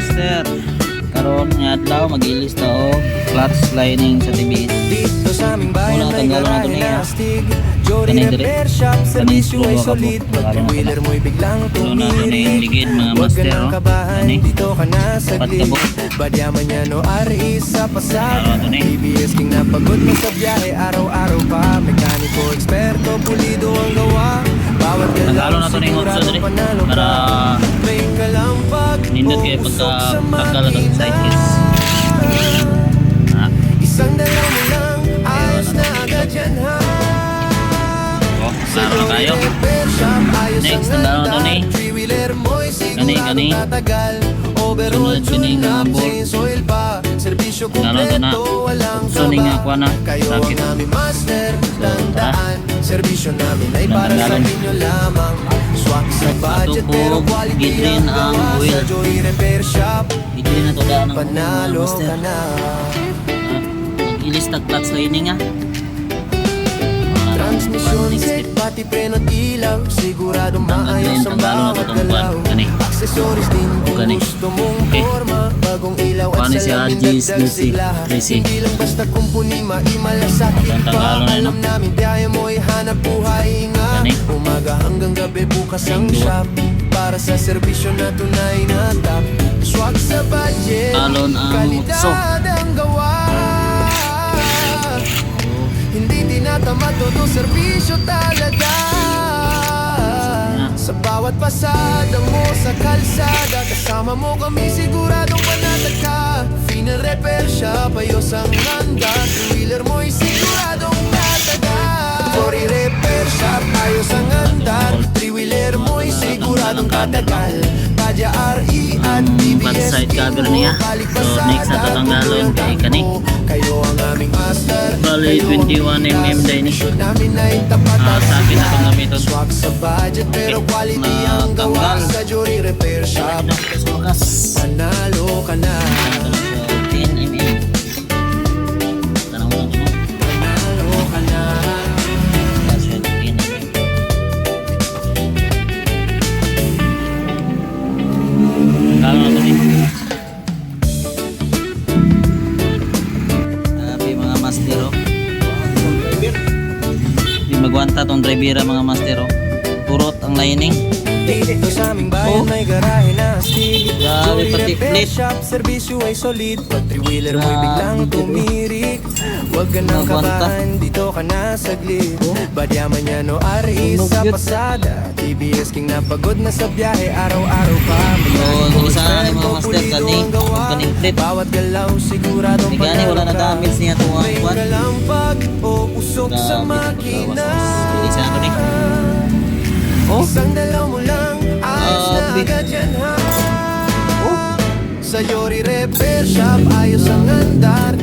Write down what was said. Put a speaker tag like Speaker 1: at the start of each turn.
Speaker 1: master. Karon nga adlaw mag-ilista og clutch lining sa TBS.
Speaker 2: Dito sa aming bayan may garahe na astig. Jody Repair Shop, servisyo ay solid. Pag two-wheeler mo'y biglang tumirik, huwag ka nang kabahan, dito ka na saglit. Badyaman yan o RE sa pasada, TBS King na pagod mo sa biyahe, araw-araw pa. Mekaniko, eksperto, pulido ang gawa. Bawat galaw, siguradong panalo ka. May kalampag, usok sa makina. Isang dalaw mo lang, ayos na agad yan ha.
Speaker 1: Klaro na tayo. Next, ang dalawa to ni Gani. Sunod kini nga board. Dalawa to na. Suning nga kwa na. Sakit.
Speaker 2: Servisyo namin ay para sa inyo lamang. Swak sa budget pero quality
Speaker 1: Gidrin ang oil.
Speaker 2: Sa Joy Repair Shop,
Speaker 1: Gidrin na to daan ng
Speaker 2: panalo
Speaker 1: master.
Speaker 2: ka na.
Speaker 1: Mag-ilista clutch lining nga.
Speaker 2: Transmission set, pati preno't ilaw, siguradong maayos ang bawat galaw. Accessories din kung gusto mong forma, bagong ilaw at salamin dagdag sila. Hindi lang basta kumpuni, maimalasakit pa. Alam namin daya mo'y hanap buhay nga. Umaga hanggang gabi bukas ang shop, para sa serbisyo na tunay na top. Swak sa budget, kalidad ang gawa. Hindi tinatamad todo serbisyo talaga. Sa bawat pasada mo sa kalsada, kasama mo kami siguradong panatag ka. Fina Repair Shop, ayos ang handa. Two-wheeler mo'y siguradong tataga. Jory Repair Shop, ayos ang handa. Three-wheeler mo'y siguradong tatagal. Padya RE at TBS
Speaker 1: side cover niya. So next na tatanggalon kay kani.
Speaker 2: Kayo ang aming master.
Speaker 1: Bali 21mm din ni. Sakit na itong gamiton.
Speaker 2: Swak sa budget pero quality ang gawa sa Jory Repair Shop. Panalo ka na.
Speaker 1: 10mm. Tanong mo lang mo.
Speaker 2: Panalo ka na.
Speaker 1: Kasi 10mm. Kalo na ito ni. Grabe mga master oh. Di magwanta tong drivera mga master oh. Turot ang lining.
Speaker 2: Dito sa aming bayan may garahe na astig.
Speaker 1: Grabe,
Speaker 2: Jory
Speaker 1: pati
Speaker 2: Repair
Speaker 1: flip.
Speaker 2: Shop, serbisyo ay solid. Pag three-wheeler mo'y biglang tumirik, huwag ka nang kabahan, dito ka na saglit. Badyaman yan o RE sa pasada, TBS King na pagod na sa biyahe, araw-araw pa.
Speaker 1: Yun, isa na yung mga master kaning flip.
Speaker 2: Bawat galaw siguradong
Speaker 1: Di gani, wala na damage niya ito ang
Speaker 2: may
Speaker 1: kwan.
Speaker 2: kalampag o usok sa makina.
Speaker 1: Isa na ito ni. Oh,
Speaker 2: Isang dalaw mo lang, ayos na agad yan ha. Sa Jory Repair Shop, ayos ang andar.